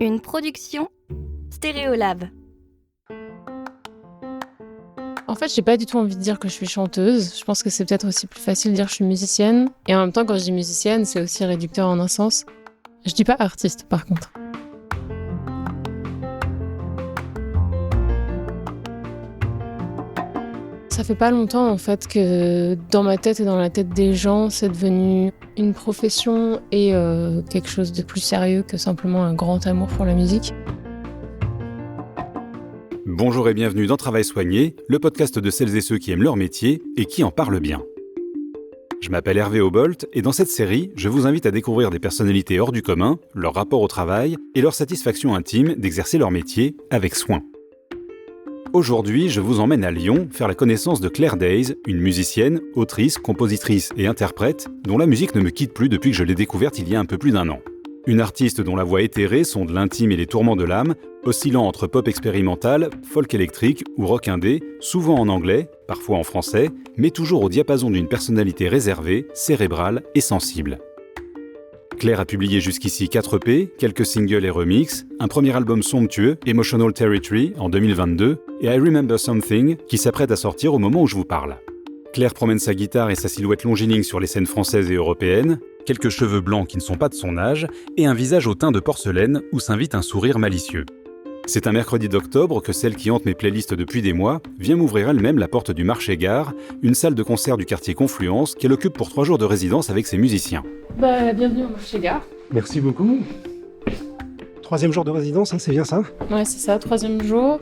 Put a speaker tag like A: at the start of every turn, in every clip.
A: Une production Stéréolab.
B: En fait, j'ai pas du tout envie de dire que je suis chanteuse. Je pense que c'est peut-être aussi plus facile de dire que je suis musicienne. Et en même temps, quand je dis musicienne, c'est aussi réducteur en un sens. Je dis pas artiste, par contre. Ça fait pas longtemps, en fait, que dans ma tête et dans la tête des gens, c'est devenu une profession et quelque chose de plus sérieux que simplement un grand amour pour la musique.
C: Bonjour et bienvenue dans Travail soigné, le podcast de celles et ceux qui aiment leur métier et qui en parlent bien. Je m'appelle Hervé Aubolt et dans cette série, je vous invite à découvrir des personnalités hors du commun, leur rapport au travail et leur satisfaction intime d'exercer leur métier avec soin. Aujourd'hui, je vous emmène à Lyon faire la connaissance de Claire Days, une musicienne, autrice, compositrice et interprète dont la musique ne me quitte plus depuis que je l'ai découverte il y a un peu plus d'1 an. Une artiste dont la voix éthérée sonde l'intime et les tourments de l'âme, oscillant entre pop expérimental, folk électrique ou rock indé, souvent en anglais, parfois en français, mais toujours au diapason d'une personnalité réservée, cérébrale et sensible. Claire a publié jusqu'ici 4 EP, quelques singles et remixes, un premier album somptueux, Emotional Territory, en 2022, et I Remember Something, qui s'apprête à sortir au moment où je vous parle. Claire promène sa guitare et sa silhouette longiligne sur les scènes françaises et européennes, quelques cheveux blancs qui ne sont pas de son âge, et un visage au teint de porcelaine où s'invite un sourire malicieux. C'est un mercredi d'octobre que celle qui hante mes playlists depuis des mois vient m'ouvrir elle-même la porte du Marché-Gare, une salle de concert du quartier Confluence qu'elle occupe pour 3 jours de résidence avec ses musiciens.
B: Bienvenue au Marché-Gare.
D: Merci beaucoup. 3e jour de résidence, c'est bien ça ?
B: Ouais, c'est ça, 3e jour.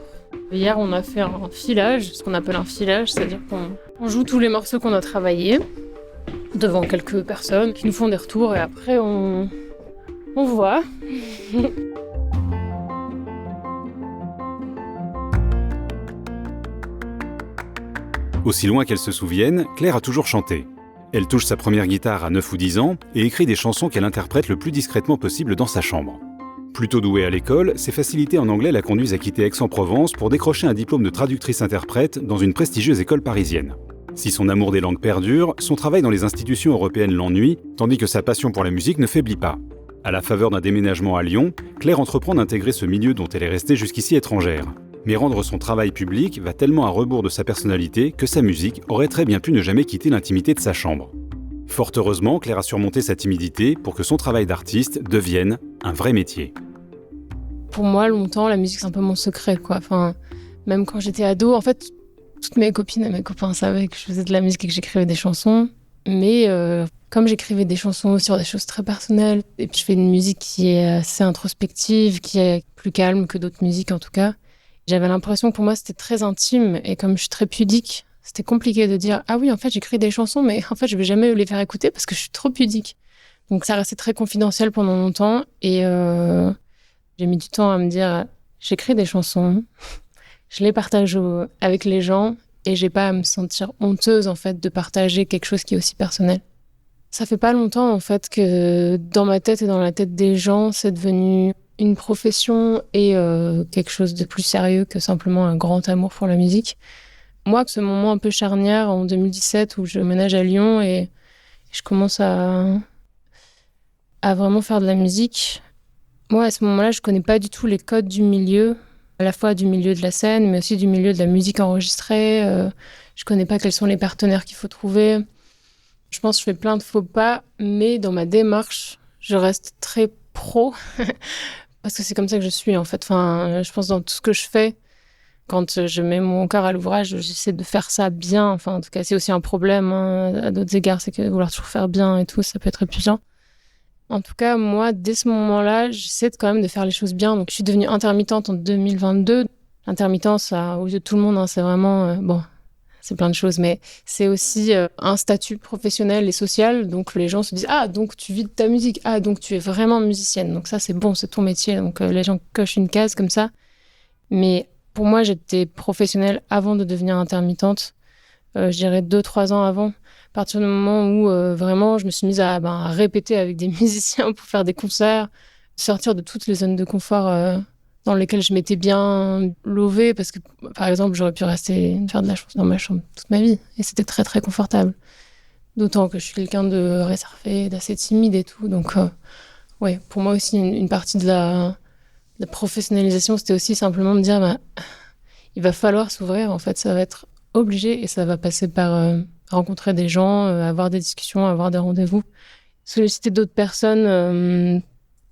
B: Hier, on a fait un filage, ce qu'on appelle un filage, c'est-à-dire qu'on joue tous les morceaux qu'on a travaillés devant quelques personnes qui nous font des retours et après on voit.
C: Aussi loin qu'elle se souvienne, Claire a toujours chanté. Elle touche sa première guitare à 9 ou 10 ans et écrit des chansons qu'elle interprète le plus discrètement possible dans sa chambre. Plutôt douée à l'école, ses facilités en anglais la conduisent à quitter Aix-en-Provence pour décrocher un diplôme de traductrice-interprète dans une prestigieuse école parisienne. Si son amour des langues perdure, son travail dans les institutions européennes l'ennuie, tandis que sa passion pour la musique ne faiblit pas. À la faveur d'un déménagement à Lyon, Claire entreprend d'intégrer ce milieu dont elle est restée jusqu'ici étrangère. Mais rendre son travail public va tellement à rebours de sa personnalité que sa musique aurait très bien pu ne jamais quitter l'intimité de sa chambre. Fort heureusement, Claire a surmonté sa timidité pour que son travail d'artiste devienne un vrai métier.
B: Pour moi, longtemps, la musique, c'est un peu mon secret, quoi. Enfin, même quand j'étais ado, en fait, toutes mes copines et mes copains savaient que je faisais de la musique et que j'écrivais des chansons. Mais comme j'écrivais des chansons sur des choses très personnelles, et puis je fais une musique qui est assez introspective, qui est plus calme que d'autres musiques en tout cas, j'avais l'impression que pour moi c'était très intime. Et comme je suis très pudique, c'était compliqué de dire « Ah oui, en fait, j'écris des chansons, mais en fait, je vais jamais les faire écouter parce que je suis trop pudique. » Donc ça restait très confidentiel pendant longtemps. Et j'ai mis du temps à me dire « J'écris des chansons, je les partage avec les gens et j'ai pas à me sentir honteuse en fait de partager quelque chose qui est aussi personnel. » Ça fait pas longtemps en fait que dans ma tête et dans la tête des gens, c'est devenu une profession et quelque chose de plus sérieux que simplement un grand amour pour la musique. Moi, ce moment un peu charnière en 2017 où je ménage à Lyon et je commence à vraiment faire de la musique. Moi, à ce moment-là, je connais pas du tout les codes du milieu, à la fois du milieu de la scène, mais aussi du milieu de la musique enregistrée. Je connais pas quels sont les partenaires qu'il faut trouver. Je pense que je fais plein de faux pas, mais dans ma démarche, je reste très pro, parce que c'est comme ça que je suis, en fait. Enfin, je pense dans tout ce que je fais, quand je mets mon cœur à l'ouvrage, j'essaie de faire ça bien. Enfin, en tout cas, c'est aussi un problème, hein, à d'autres égards, c'est que vouloir toujours faire bien et tout, ça peut être épuisant. En tout cas, moi, dès ce moment-là, j'essaie quand même de faire les choses bien. Donc, je suis devenue intermittente en 2022. L'intermittence, aux yeux de tout le monde, hein, c'est vraiment... c'est plein de choses, mais c'est aussi un statut professionnel et social. Donc, les gens se disent « Ah, donc tu vis de ta musique. Ah, donc tu es vraiment musicienne. Donc ça, c'est bon, c'est ton métier. » Donc, les gens cochent une case comme ça. Mais pour moi, j'étais professionnelle avant de devenir intermittente. Je dirais 2-3 ans avant. À partir du moment où vraiment je me suis mise à répéter avec des musiciens pour faire des concerts, sortir de toutes les zones de confort dans lesquelles je m'étais bien lovée, parce que par exemple j'aurais pu rester faire de la chanson dans ma chambre toute ma vie et c'était très très confortable, d'autant que je suis quelqu'un de réservé, d'assez timide et tout, donc ouais, pour moi aussi une partie de La professionnalisation, c'était aussi simplement me dire, il va falloir s'ouvrir, en fait, ça va être obligé et ça va passer par rencontrer des gens, avoir des discussions, avoir des rendez-vous, solliciter d'autres personnes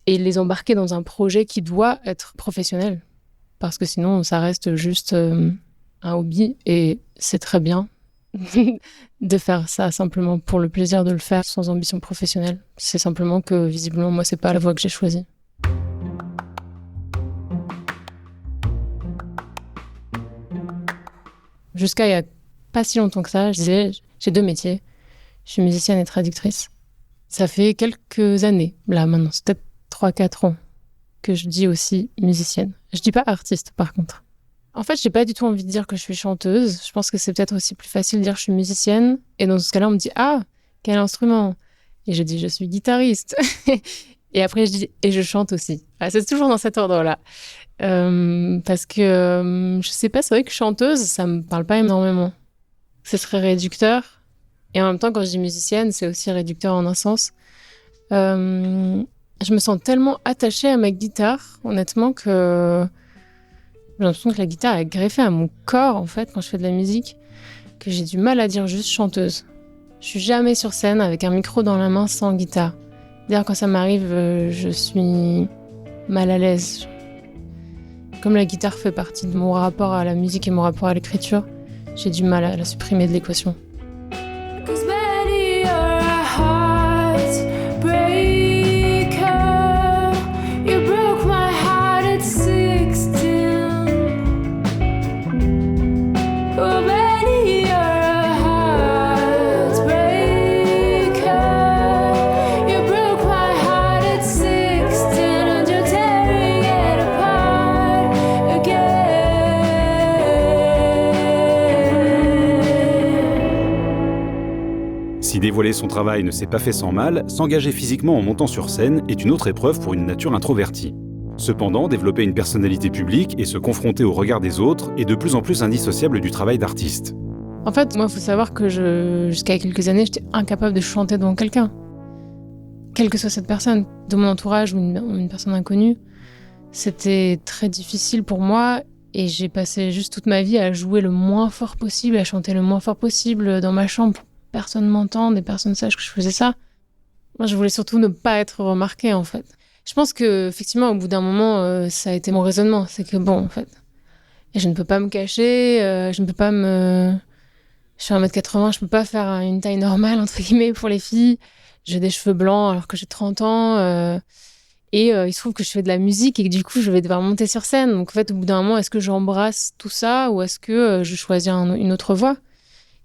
B: et les embarquer dans un projet qui doit être professionnel. Parce que sinon, ça reste juste un hobby et c'est très bien de faire ça simplement pour le plaisir de le faire sans ambition professionnelle. C'est simplement que, visiblement, moi, c'est pas la voie que j'ai choisie. Jusqu'à il y a pas si longtemps que ça, je disais, j'ai 2 métiers. Je suis musicienne et traductrice. Ça fait quelques années, là, maintenant, c'est peut-être 3-4 ans que je dis aussi musicienne. Je dis pas artiste, par contre. En fait, j'ai pas du tout envie de dire que je suis chanteuse. Je pense que c'est peut-être aussi plus facile de dire que je suis musicienne. Et dans ce cas-là, on me dit « Ah, quel instrument ?» Et je dis « Je suis guitariste. » Et après, je dis « Et je chante aussi. » C'est toujours dans cet ordre-là. Parce que, je sais pas, c'est vrai que chanteuse, ça me parle pas énormément. Ce serait réducteur. Et en même temps, quand je dis musicienne, c'est aussi réducteur en un sens. Je me sens tellement attachée à ma guitare, honnêtement, que j'ai l'impression que la guitare est greffée à mon corps, en fait, quand je fais de la musique, que j'ai du mal à dire juste chanteuse. Je suis jamais sur scène avec un micro dans la main sans guitare. D'ailleurs, quand ça m'arrive, je suis mal à l'aise. Comme la guitare fait partie de mon rapport à la musique et mon rapport à l'écriture, j'ai du mal à la supprimer de l'équation.
C: Si dévoiler son travail ne s'est pas fait sans mal, s'engager physiquement en montant sur scène est une autre épreuve pour une nature introvertie. Cependant, développer une personnalité publique et se confronter au regard des autres est de plus en plus indissociable du travail d'artiste.
B: En fait, moi, il faut savoir que jusqu'à quelques années, j'étais incapable de chanter devant quelqu'un. Quelle que soit cette personne, de mon entourage ou une personne inconnue, c'était très difficile pour moi et j'ai passé juste toute ma vie à jouer le moins fort possible, à chanter le moins fort possible dans ma chambre. Personne m'entende et personne sache que je faisais ça. Moi, je voulais surtout ne pas être remarquée, en fait. Je pense que, effectivement, au bout d'un moment, ça a été mon raisonnement. C'est que, bon, en fait, je ne peux pas me cacher, je ne peux pas me... Je suis 1m80, je peux pas faire une taille normale, entre guillemets, pour les filles. J'ai des cheveux blancs alors que j'ai 30 ans. Et il se trouve que je fais de la musique et que, du coup, je vais devoir monter sur scène. Donc, en fait, au bout d'un moment, est-ce que j'embrasse tout ça ou est-ce que je choisis une autre voie ?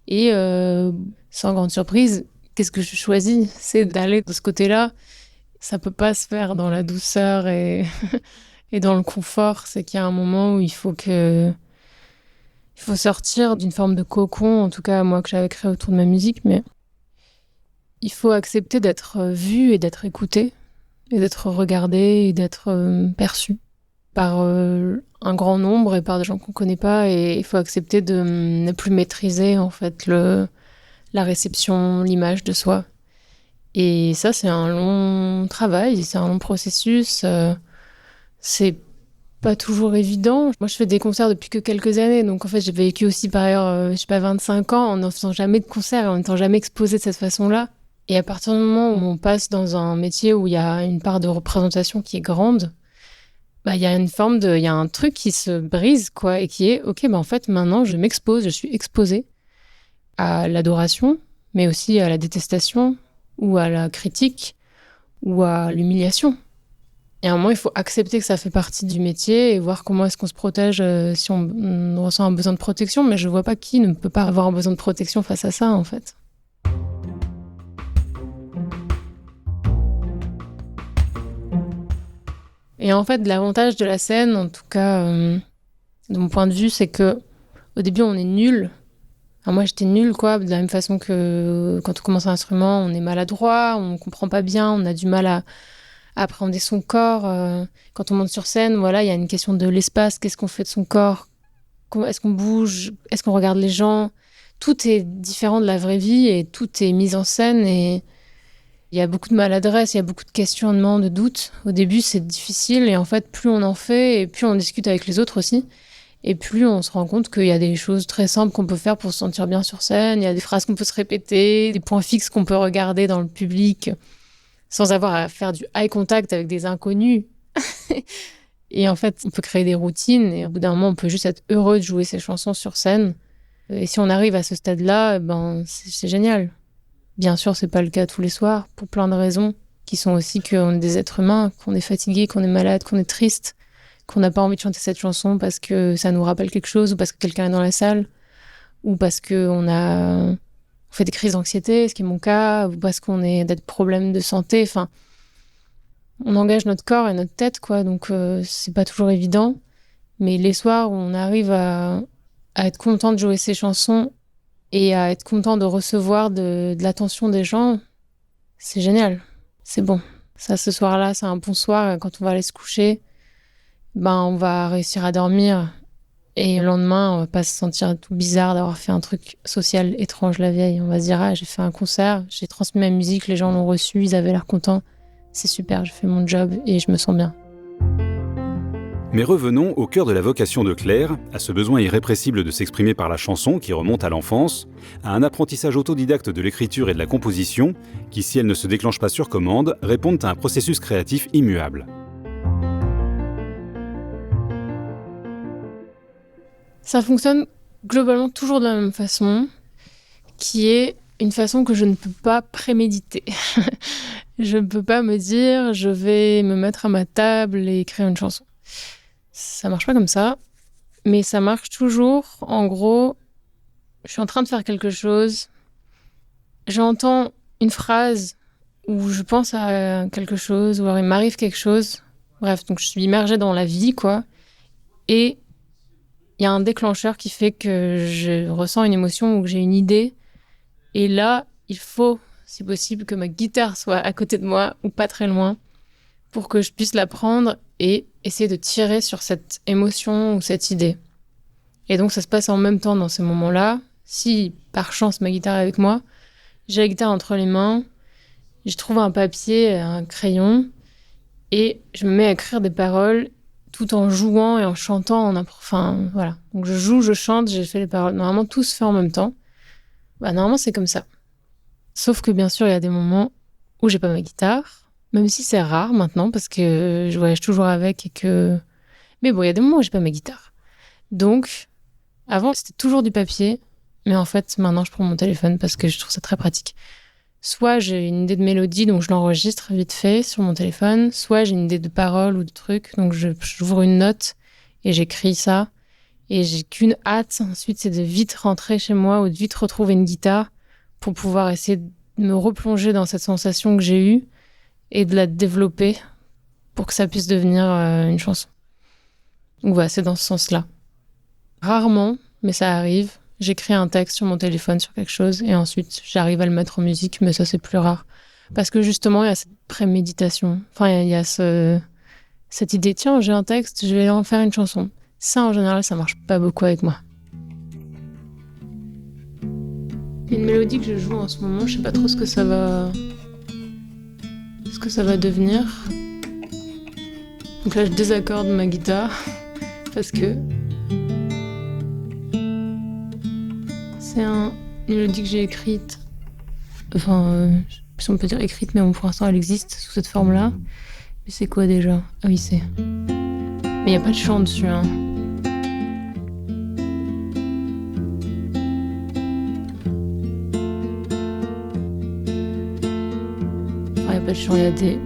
B: Et sans grande surprise, qu'est-ce que je choisis ? C'est d'aller de ce côté-là. Ça peut pas se faire dans la douceur et, et dans le confort. C'est qu'il y a un moment où il faut sortir d'une forme de cocon, en tout cas moi que j'avais créé autour de ma musique, mais il faut accepter d'être vu et d'être écouté, et d'être regardé et d'être perçu par un grand nombre et par des gens qu'on connaît pas, et il faut accepter de ne plus maîtriser en fait la réception, l'image de soi. Et ça, c'est un long travail, c'est un long processus. C'est pas toujours évident. Moi, je fais des concerts depuis que quelques années, donc en fait, j'ai vécu aussi par ailleurs, 25 ans en ne faisant jamais de concerts, en n'étant jamais exposée de cette façon-là. Et à partir du moment où on passe dans un métier où il y a une part de représentation qui est grande, il y a il y a un truc qui se brise, quoi, et qui est, ok, en fait, maintenant, je m'expose, je suis exposée à l'adoration, mais aussi à la détestation, ou à la critique, ou à l'humiliation. Et à un moment, il faut accepter que ça fait partie du métier et voir comment est-ce qu'on se protège si on ressent un besoin de protection. Mais je vois pas qui ne peut pas avoir un besoin de protection face à ça, en fait. Et en fait, l'avantage de la scène, en tout cas, de mon point de vue, c'est que au début, on est nul. Alors moi, j'étais nulle, quoi, de la même façon que quand on commence un instrument, on est maladroit, on comprend pas bien, on a du mal à appréhender son corps. Quand on monte sur scène, voilà, il y a une question de l'espace, qu'est-ce qu'on fait de son corps ? Est-ce qu'on bouge ? Est-ce qu'on regarde les gens ? Tout est différent de la vraie vie et tout est mis en scène et Il y a beaucoup de maladresse, il y a beaucoup de questionnements, de doutes. Au début, c'est difficile et en fait, plus on en fait et plus on discute avec les autres aussi. Et plus on se rend compte qu'il y a des choses très simples qu'on peut faire pour se sentir bien sur scène. Il y a des phrases qu'on peut se répéter, des points fixes qu'on peut regarder dans le public sans avoir à faire du eye contact avec des inconnus. Et en fait, on peut créer des routines et au bout d'un moment, on peut juste être heureux de jouer ses chansons sur scène. Et si on arrive à ce stade-là, c'est génial. Bien sûr, c'est pas le cas tous les soirs, pour plein de raisons, qui sont aussi qu'on est des êtres humains, qu'on est fatigué, qu'on est malade, qu'on est triste, qu'on n'a pas envie de chanter cette chanson parce que ça nous rappelle quelque chose, ou parce que quelqu'un est dans la salle, ou parce qu'on fait des crises d'anxiété, ce qui est mon cas, ou parce qu'on a des problèmes de santé. Enfin, on engage notre corps et notre tête, quoi. Donc, c'est pas toujours évident. Mais les soirs où on arrive à être content de jouer ces chansons et à être content de recevoir de l'attention des gens, c'est génial. C'est bon. Ça, ce soir-là, c'est un bon soir. Quand on va aller se coucher, on va réussir à dormir. Et le lendemain, on va pas se sentir tout bizarre d'avoir fait un truc social étrange la veille. On va se dire, ah, j'ai fait un concert, j'ai transmis ma musique, les gens l'ont reçu, ils avaient l'air contents. C'est super, j'ai fait mon job et je me sens bien.
C: Mais revenons au cœur de la vocation de Claire, à ce besoin irrépressible de s'exprimer par la chanson qui remonte à l'enfance, à un apprentissage autodidacte de l'écriture et de la composition qui, si elle ne se déclenche pas sur commande, répondent à un processus créatif immuable.
B: Ça fonctionne globalement toujours de la même façon, qui est une façon que je ne peux pas préméditer. Je ne peux pas me dire, je vais me mettre à ma table et écrire une chanson. Ça marche pas comme ça, mais ça marche toujours. En gros, je suis en train de faire quelque chose, j'entends une phrase où je pense à quelque chose, ou alors il m'arrive quelque chose. Bref, donc je suis immergée dans la vie, quoi. Et il y a un déclencheur qui fait que je ressens une émotion ou que j'ai une idée. Et là, il faut, si possible, que ma guitare soit à côté de moi ou pas très loin pour que je puisse la prendre et essayer de tirer sur cette émotion ou cette idée. Et donc, ça se passe en même temps dans ces moments-là. Si, par chance, ma guitare est avec moi, j'ai la guitare entre les mains, je trouve un papier, un crayon, et je me mets à écrire des paroles tout en jouant et en chantant. Enfin, voilà. Donc, je joue, je chante, j'ai fait les paroles. Normalement, tout se fait en même temps. Normalement, c'est comme ça. Sauf que, bien sûr, il y a des moments où j'ai pas ma guitare, même si c'est rare maintenant, parce que je voyage toujours avec et que... Mais bon, il y a des moments où j'ai pas ma guitare. Donc, avant, c'était toujours du papier, mais en fait, maintenant, je prends mon téléphone parce que je trouve ça très pratique. Soit j'ai une idée de mélodie, donc je l'enregistre vite fait sur mon téléphone, soit j'ai une idée de parole ou de truc, donc j'ouvre une note et j'écris ça. Et j'ai qu'une hâte, ensuite, c'est de vite rentrer chez moi ou de vite retrouver une guitare pour pouvoir essayer de me replonger dans cette sensation que j'ai eue et de la développer pour que ça puisse devenir une chanson. Donc voilà, c'est dans ce sens-là. Rarement, mais ça arrive, j'écris un texte sur mon téléphone sur quelque chose et ensuite j'arrive à le mettre en musique, mais ça c'est plus rare. Parce que justement, il y a cette préméditation. Enfin, il y a cette idée, tiens, j'ai un texte, je vais en faire une chanson. Ça, en général, ça marche pas beaucoup avec moi. Il y a une mélodie que je joue en ce moment, je sais pas trop ce que ça va devenir. Donc là, je désaccorde ma guitare parce que c'est une mélodie que j'ai écrite. Enfin, je sais pas si on peut dire écrite, mais bon, pour l'instant, elle existe sous cette forme-là. Mais c'est quoi déjà ? Ah oui, c'est... Mais il n'y a pas de chant dessus, hein. Enfin, il n'y a pas de chant, il y a des...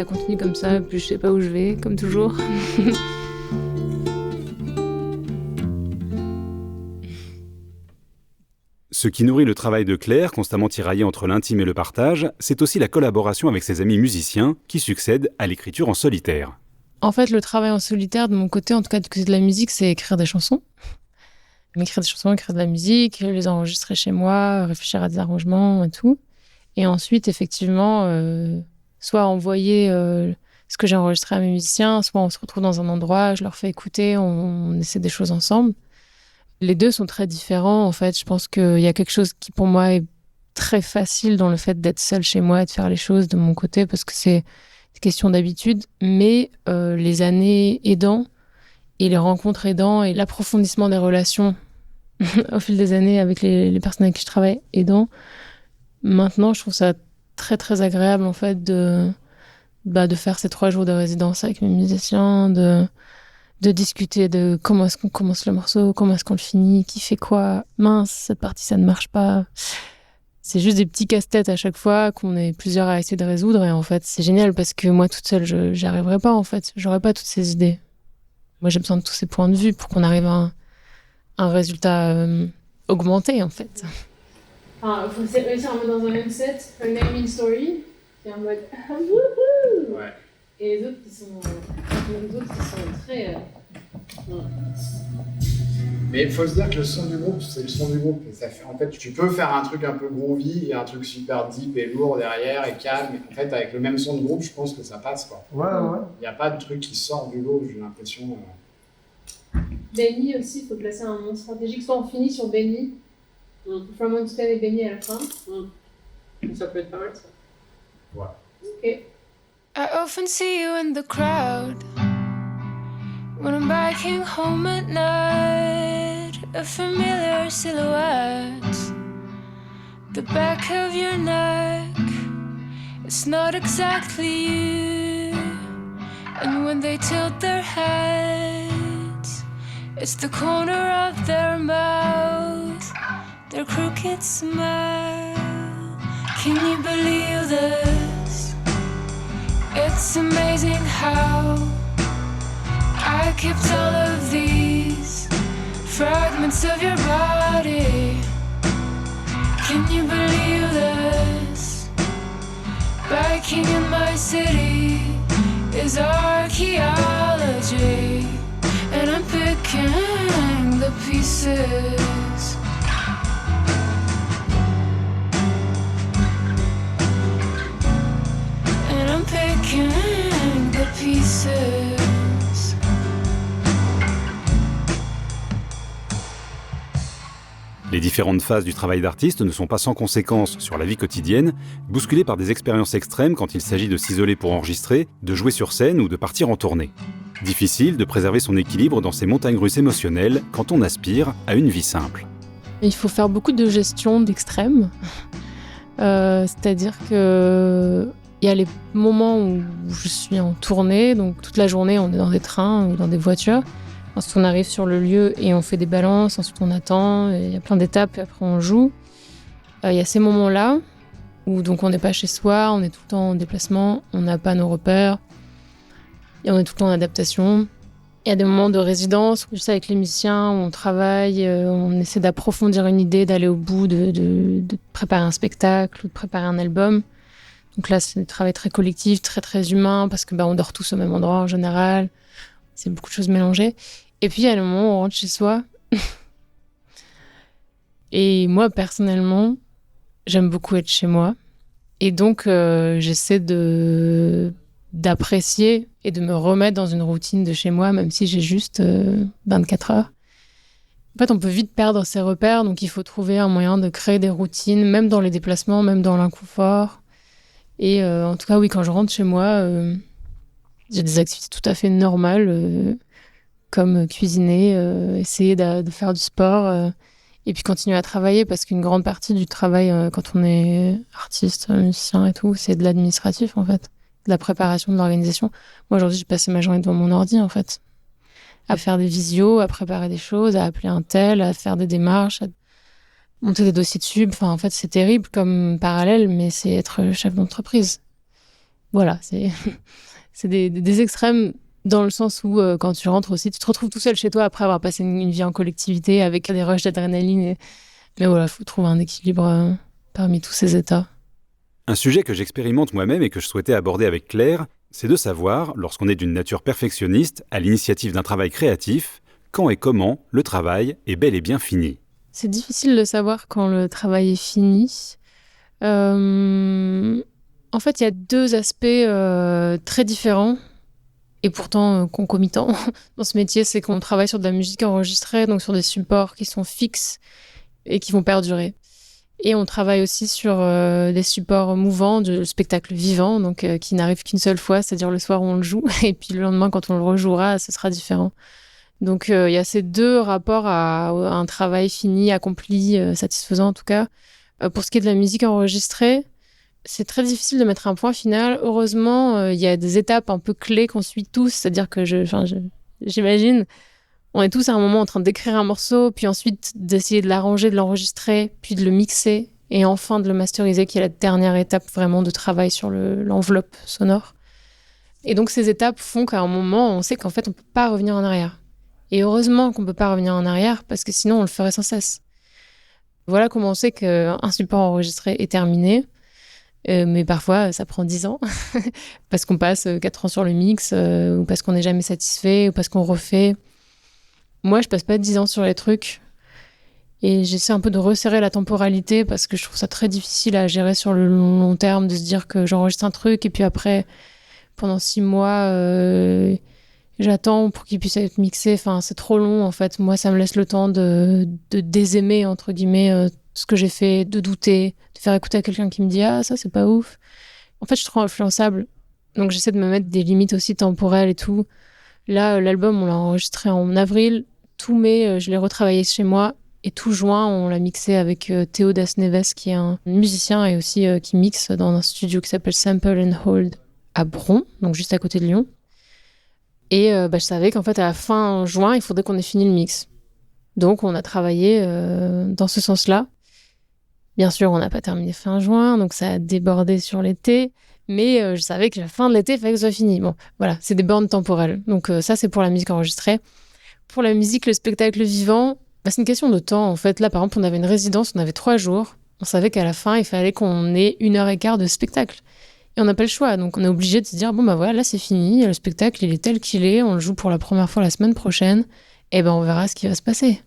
B: ça continue comme ça, et puis je sais pas où je vais, comme toujours.
C: Ce qui nourrit le travail de Claire, constamment tiraillé entre l'intime et le partage, c'est aussi la collaboration avec ses amis musiciens qui succèdent à l'écriture en solitaire.
B: En fait, le travail en solitaire, de mon côté, en tout cas du côté de la musique, c'est écrire des chansons. Écrire des chansons, écrire de la musique, les enregistrer chez moi, réfléchir à des arrangements et tout. Et ensuite, effectivement, soit envoyer ce que j'ai enregistré à mes musiciens, soit on se retrouve dans un endroit, je leur fais écouter, on essaie des choses ensemble. Les deux sont très différents, en fait. Je pense qu'il y a quelque chose qui, pour moi, est très facile dans le fait d'être seule chez moi et de faire les choses de mon côté, parce que c'est une question d'habitude. Mais les années aidant, et les rencontres aidant, et l'approfondissement des relations au fil des années avec les personnes avec qui je travaille aidant, maintenant, je trouve ça très, très agréable, en fait, de faire ces 3 jours de résidence avec mes musiciens, de discuter de comment est-ce qu'on commence le morceau, comment est-ce qu'on le finit, qui fait quoi. Mince, cette partie, ça ne marche pas. C'est juste des petits casse-têtes à chaque fois qu'on est plusieurs à essayer de résoudre. Et en fait, c'est génial parce que moi, toute seule, j'y arriverais pas, en fait. J'aurais pas toutes ces idées. Moi, j'ai besoin de tous ces points de vue pour qu'on arrive à un résultat augmenté, en fait. Il faut réussir à mettre dans un même set, un naming story, et en mode wouhou.
E: Ouais.
B: Et les autres qui sont très...
E: Mais il faut se dire que le son du groupe, c'est le son du groupe. Et ça fait, en fait, tu peux faire un truc un peu groovy et un truc super deep et lourd derrière et calme. Et en fait, avec le même son de groupe, je pense que ça passe, quoi.
D: Ouais.
E: Il n'y a pas de truc qui sort du lot, j'ai l'impression.
B: Benny aussi, il faut placer un nom stratégique. Soit on finit sur Benny, From One to Ten et Benny à la fin.
F: Ça peut être pas mal, ça.
E: Voilà.
B: Ok.
G: I often see you in the crowd when I'm biking home at night. A familiar silhouette, the back of your neck. It's not exactly you. And when they tilt their heads, it's the corner of their mouth, their crooked smile. Can you believe this? It's amazing how I kept all of these fragments of your body. Can you believe this? Biking in my city is archaeology, and I'm picking the pieces. And I'm picking the pieces.
C: Les différentes phases du travail d'artiste ne sont pas sans conséquences sur la vie quotidienne, bousculées par des expériences extrêmes quand il s'agit de s'isoler pour enregistrer, de jouer sur scène ou de partir en tournée. Difficile de préserver son équilibre dans ces montagnes russes émotionnelles quand on aspire à une vie simple.
B: Il faut faire beaucoup de gestion d'extrêmes. C'est-à-dire que il y a les moments où je suis en tournée, donc toute la journée on est dans des trains ou dans des voitures. Ensuite on arrive sur le lieu et on fait des balances, ensuite on attend, il y a plein d'étapes et après on joue. Il y a ces moments-là où donc on n'est pas chez soi, on est tout le temps en déplacement, on n'a pas nos repères et on est tout le temps en adaptation. Il y a des moments de résidence, juste avec les musiciens, où on travaille, on essaie d'approfondir une idée, d'aller au bout, de préparer un spectacle ou de préparer un album. Donc là, c'est un travail très collectif, très très humain, parce que on dort tous au même endroit en général. C'est beaucoup de choses mélangées. Et puis, il y a le moment où on rentre chez soi. Et moi, personnellement, j'aime beaucoup être chez moi. Et donc, j'essaie d'apprécier et de me remettre dans une routine de chez moi, même si j'ai juste 24 heures. En fait, on peut vite perdre ses repères, donc il faut trouver un moyen de créer des routines, même dans les déplacements, même dans l'inconfort. Et en tout cas, oui, quand je rentre chez moi, j'ai des activités tout à fait normales, comme cuisiner, essayer de faire du sport, et puis continuer à travailler, parce qu'une grande partie du travail, quand on est artiste, musicien et tout, c'est de l'administratif, en fait, de la préparation, de l'organisation. Moi, aujourd'hui, j'ai passé ma journée devant mon ordi, en fait, à faire des visios, à préparer des choses, à appeler un tel, à faire des démarches, à monter des dossiers de sub. Enfin, en fait, c'est terrible comme parallèle, mais c'est être chef d'entreprise. voilà, c'est des extrêmes dans le sens où quand tu rentres aussi, tu te retrouves tout seul chez toi après avoir passé une vie en collectivité avec des rushs d'adrénaline. Mais voilà, il faut trouver un équilibre parmi tous ces états.
C: Un sujet que j'expérimente moi-même et que je souhaitais aborder avec Claire, c'est de savoir, lorsqu'on est d'une nature perfectionniste, à l'initiative d'un travail créatif, quand et comment le travail est bel et bien fini.
B: C'est difficile de savoir quand le travail est fini. En fait, il y a deux aspects très différents et pourtant concomitants dans ce métier. C'est qu'on travaille sur de la musique enregistrée, donc sur des supports qui sont fixes et qui vont perdurer. Et on travaille aussi sur des supports mouvants, de spectacle vivant, donc qui n'arrivent qu'une seule fois, c'est-à-dire le soir où on le joue, et puis le lendemain, quand on le rejouera, ce sera différent. Donc il y a ces deux rapports à un travail fini, accompli, satisfaisant en tout cas. Pour ce qui est de la musique enregistrée, c'est très difficile de mettre un point final. Heureusement, il y a des étapes un peu clés qu'on suit tous, c'est-à-dire que j'imagine, on est tous à un moment en train d'écrire un morceau, puis ensuite d'essayer de l'arranger, de l'enregistrer, puis de le mixer, et enfin de le masteriser, qui est la dernière étape vraiment de travail sur l'enveloppe sonore. Et donc ces étapes font qu'à un moment, on sait qu'en fait, on ne peut pas revenir en arrière. Et heureusement qu'on ne peut pas revenir en arrière, parce que sinon, on le ferait sans cesse. Voilà comment on sait qu'un support enregistré est terminé. Mais parfois, ça prend 10 ans, parce qu'on passe 4 ans sur le mix, ou parce qu'on n'est jamais satisfait, ou parce qu'on refait. Moi, je passe pas 10 ans sur les trucs. Et j'essaie un peu de resserrer la temporalité, parce que je trouve ça très difficile à gérer sur le long terme, de se dire que j'enregistre un truc, et puis après, pendant 6 mois... j'attends pour qu'il puisse être mixé. Enfin, c'est trop long, en fait. Moi, ça me laisse le temps de désaimer, entre guillemets, ce que j'ai fait, de douter, de faire écouter à quelqu'un qui me dit « Ah, ça, c'est pas ouf ». En fait, je suis trop influençable. Donc, j'essaie de me mettre des limites aussi temporelles et tout. Là, l'album, on l'a enregistré en avril. Tout mai, je l'ai retravaillé chez moi. Et tout juin, on l'a mixé avec Théo Dasneves, qui est un musicien et aussi qui mixe dans un studio qui s'appelle Sample and Hold à Bron, donc juste à côté de Lyon. Et je savais qu'en fait, à la fin juin, il faudrait qu'on ait fini le mix. Donc, on a travaillé dans ce sens-là. Bien sûr, on n'a pas terminé fin juin, donc ça a débordé sur l'été. Mais je savais que la fin de l'été, il fallait que ce soit fini. Bon, voilà, c'est des bornes temporelles. Donc ça, c'est pour la musique enregistrée. Pour la musique, le spectacle vivant, c'est une question de temps. En fait, là, par exemple, on avait une résidence, on avait 3 jours. On savait qu'à la fin, il fallait qu'on ait 1h15 de spectacle. Et on n'a pas le choix, donc on est obligé de se dire, bon bah voilà, là c'est fini, le spectacle il est tel qu'il est, on le joue pour la première fois la semaine prochaine, et ben on verra ce qui va se passer.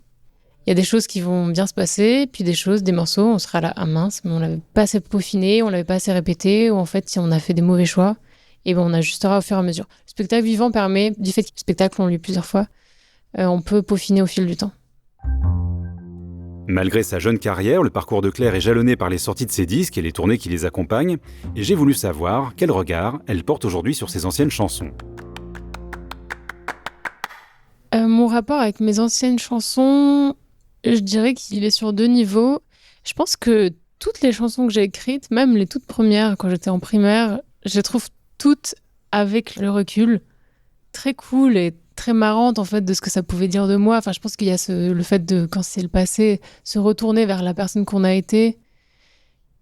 B: Il y a des choses qui vont bien se passer, puis des morceaux, on sera là, ah mince, mais on l'avait pas assez peaufiné, on l'avait pas assez répété, ou en fait si on a fait des mauvais choix, et ben on ajustera au fur et à mesure. Le spectacle vivant permet, du fait que le spectacle on l'a lu plusieurs fois, on peut peaufiner au fil du temps.
C: Malgré sa jeune carrière, le parcours de Claire est jalonné par les sorties de ses disques et les tournées qui les accompagnent, et j'ai voulu savoir quel regard elle porte aujourd'hui sur ses anciennes chansons.
B: Mon rapport avec mes anciennes chansons, je dirais qu'il est sur 2 niveaux. Je pense que toutes les chansons que j'ai écrites, même les toutes premières quand j'étais en primaire, je les trouve toutes, avec le recul, très cool et très marrante en fait de ce que ça pouvait dire de moi. Enfin, je pense qu'il y a le fait de, quand c'est le passé, se retourner vers la personne qu'on a été.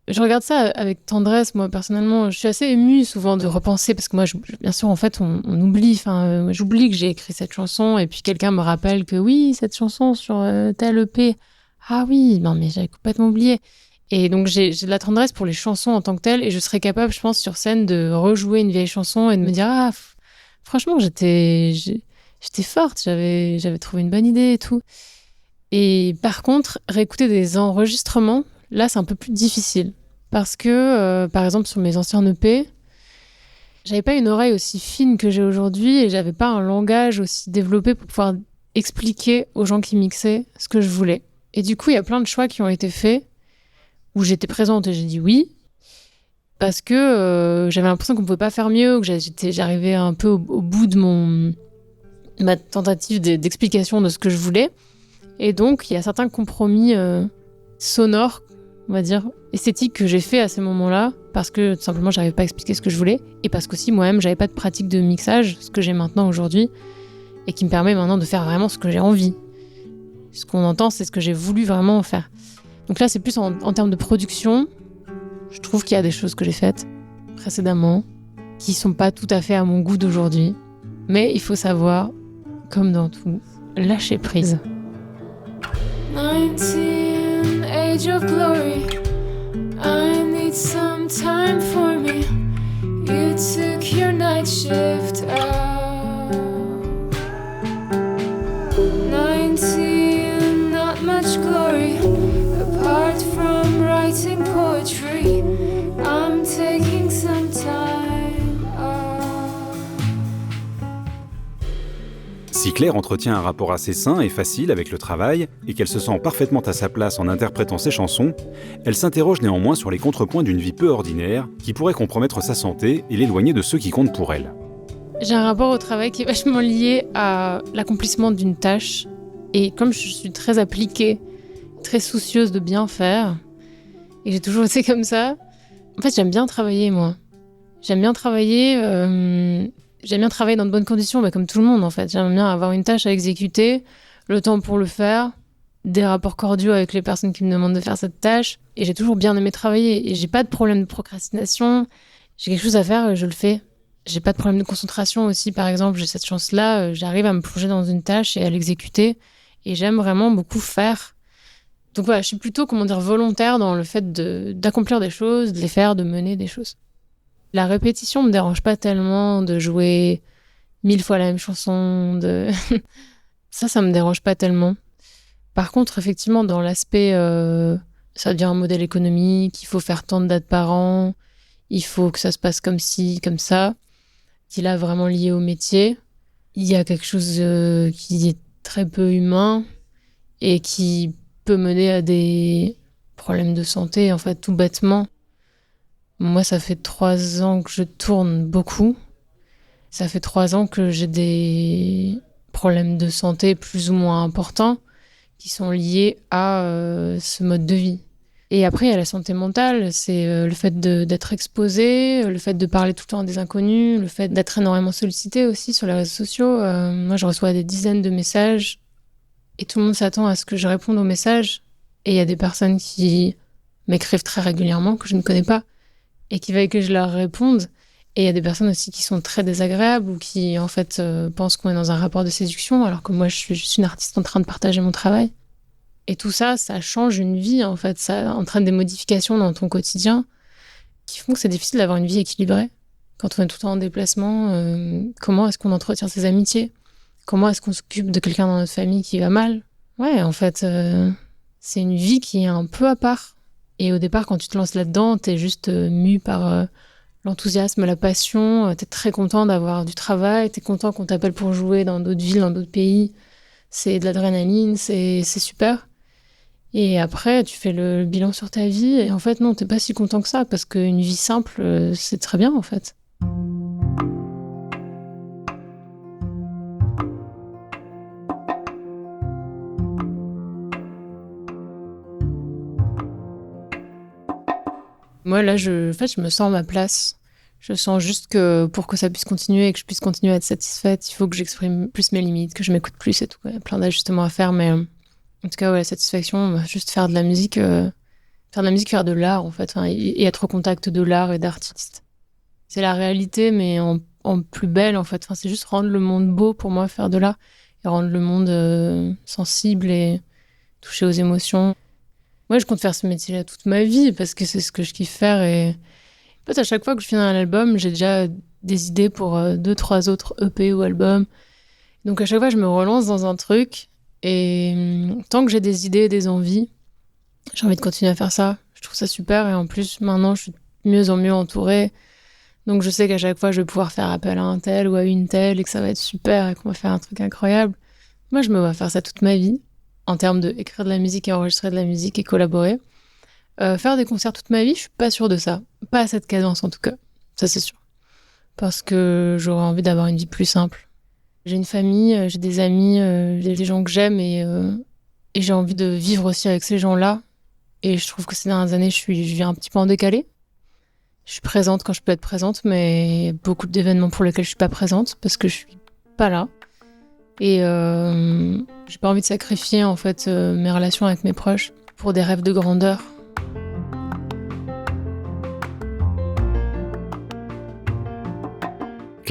B: Je regarde ça avec tendresse, moi personnellement. Je suis assez émue souvent de repenser, parce que moi, bien sûr, en fait, on oublie. Enfin, j'oublie que j'ai écrit cette chanson, et puis quelqu'un me rappelle que oui, cette chanson sur tel EP. Ah oui, non mais j'avais complètement oublié. Et donc j'ai de la tendresse pour les chansons en tant que telles, et je serais capable, je pense, sur scène, de rejouer une vieille chanson et de me dire franchement, j'étais forte, j'avais trouvé une bonne idée et tout. Et par contre, réécouter des enregistrements, là, c'est un peu plus difficile. Parce que, par exemple, sur mes anciens EP, j'avais pas une oreille aussi fine que j'ai aujourd'hui, et j'avais pas un langage aussi développé pour pouvoir expliquer aux gens qui mixaient ce que je voulais. Et du coup, il y a plein de choix qui ont été faits, où j'étais présente et j'ai dit oui, parce que j'avais l'impression qu'on pouvait pas faire mieux, que j'arrivais un peu au bout de ma tentative d'explication de ce que je voulais. Et donc, il y a certains compromis sonores, on va dire, esthétiques, que j'ai fait à ces moments-là, parce que tout simplement, j'arrivais pas à expliquer ce que je voulais, et parce qu'aussi, moi-même, j'avais pas de pratique de mixage, ce que j'ai maintenant aujourd'hui, et qui me permet maintenant de faire vraiment ce que j'ai envie. Ce qu'on entend, c'est ce que j'ai voulu vraiment faire. Donc là, c'est plus en termes de production. Je trouve qu'il y a des choses que j'ai faites précédemment, qui sont pas tout à fait à mon goût d'aujourd'hui. Mais il faut savoir, comme dans tout, lâcher prise.
G: 19, age of glory. I need some time for me. You took your night shift out. 19, not much glory. Apart from writing poetry, I'm taking some time out.
C: Si Claire entretient un rapport assez sain et facile avec le travail, et qu'elle se sent parfaitement à sa place en interprétant ses chansons, elle s'interroge néanmoins sur les contrepoints d'une vie peu ordinaire qui pourrait compromettre sa santé et l'éloigner de ceux qui comptent pour elle.
B: J'ai un rapport au travail qui est vachement lié à l'accomplissement d'une tâche. Et comme je suis très appliquée, très soucieuse de bien faire, et j'ai toujours été comme ça, en fait j'aime bien travailler moi. J'aime bien travailler dans de bonnes conditions, comme tout le monde en fait. J'aime bien avoir une tâche à exécuter, le temps pour le faire, des rapports cordiaux avec les personnes qui me demandent de faire cette tâche. Et j'ai toujours bien aimé travailler. Et j'ai pas de problème de procrastination. J'ai quelque chose à faire, je le fais. J'ai pas de problème de concentration aussi, par exemple. J'ai cette chance-là, j'arrive à me plonger dans une tâche et à l'exécuter. Et j'aime vraiment beaucoup faire. Donc voilà, je suis plutôt, volontaire dans le fait d'accomplir des choses, de les faire, de mener des choses. La répétition me dérange pas tellement, de jouer 1000 fois la même chanson, ça me dérange pas tellement. Par contre, effectivement, dans l'aspect, ça devient un modèle économique, il faut faire tant de dates par an, il faut que ça se passe comme ci, comme ça, qui est là vraiment lié au métier. Il y a quelque chose qui est très peu humain et qui peut mener à des problèmes de santé, en fait, tout bêtement. Moi, ça fait 3 ans que je tourne beaucoup. Ça fait 3 ans que j'ai des problèmes de santé plus ou moins importants qui sont liés à ce mode de vie. Et après, il y a la santé mentale, c'est le fait d'être exposé, le fait de parler tout le temps à des inconnus, le fait d'être énormément sollicité aussi sur les réseaux sociaux. Moi, je reçois des dizaines de messages et tout le monde s'attend à ce que je réponde aux messages. Et il y a des personnes qui m'écrivent très régulièrement, que je ne connais pas, et qui veulent que je leur réponde. Et il y a des personnes aussi qui sont très désagréables ou qui, en fait, pensent qu'on est dans un rapport de séduction, alors que moi, je suis juste une artiste en train de partager mon travail. Et tout ça, ça change une vie, en fait. Ça entraîne des modifications dans ton quotidien qui font que c'est difficile d'avoir une vie équilibrée. Quand on est tout le temps en déplacement, comment est-ce qu'on entretient ses amitiés ? Comment est-ce qu'on s'occupe de quelqu'un dans notre famille qui va mal ? Ouais, en fait, c'est une vie qui est un peu à part. Et au départ, quand tu te lances là-dedans, t'es juste mu par l'enthousiasme, la passion. T'es très content d'avoir du travail. T'es content qu'on t'appelle pour jouer dans d'autres villes, dans d'autres pays. C'est de l'adrénaline, c'est super. Et après, tu fais le bilan sur ta vie. Et en fait, non, t'es pas si content que ça. Parce qu'une vie simple, c'est très bien, en fait. Moi, là, je me sens à ma place. Je sens juste que pour que ça puisse continuer et que je puisse continuer à être satisfaite, il faut que j'exprime plus mes limites, que je m'écoute plus et tout. Il y a plein d'ajustements à faire, mais en tout cas, ouais, la satisfaction, juste faire de la musique, faire de l'art, en fait, et être au contact de l'art et d'artistes. C'est la réalité, mais en plus belle, en fait. Enfin, c'est juste rendre le monde beau pour moi, faire de l'art, et rendre le monde sensible et toucher aux émotions. Moi, je compte faire ce métier-là toute ma vie parce que c'est ce que je kiffe faire. Et en fait, à chaque fois que je finis un album, j'ai déjà des idées pour 2-3 autres EP ou albums. Donc à chaque fois, je me relance dans un truc. Et tant que j'ai des idées et des envies, j'ai envie de continuer à faire ça. Je trouve ça super. Et en plus, maintenant, je suis de mieux en mieux entourée. Donc je sais qu'à chaque fois, je vais pouvoir faire appel à un tel ou à une telle et que ça va être super et qu'on va faire un truc incroyable. Moi, je me vois faire ça toute ma vie. En termes d'écrire de la musique et enregistrer de la musique et collaborer. Faire des concerts toute ma vie, je suis pas sûre de ça. Pas à cette cadence, en tout cas. Ça, c'est sûr. Parce que j'aurais envie d'avoir une vie plus simple. J'ai une famille, j'ai des amis, j'ai des gens que j'aime et j'ai envie de vivre aussi avec ces gens-là. Et je trouve que ces dernières années, je viens un petit peu en décalé. Je suis présente quand je peux être présente, mais il y a beaucoup d'événements pour lesquels je suis pas présente parce que je suis pas là. Et j'ai pas envie de sacrifier en fait mes relations avec mes proches pour des rêves de grandeur.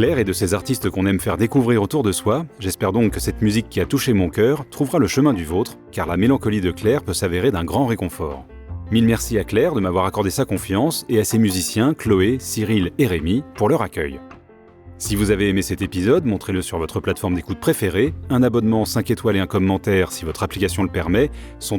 C: Claire est de ces artistes qu'on aime faire découvrir autour de soi. J'espère donc que cette musique qui a touché mon cœur trouvera le chemin du vôtre, car la mélancolie de Claire peut s'avérer d'un grand réconfort. Mille merci à Claire de m'avoir accordé sa confiance et à ses musiciens Chloé, Cyril et Rémi pour leur accueil. Si vous avez aimé cet épisode, montrez-le sur votre plateforme d'écoute préférée. Un abonnement, 5 étoiles et un commentaire si votre application le permet sont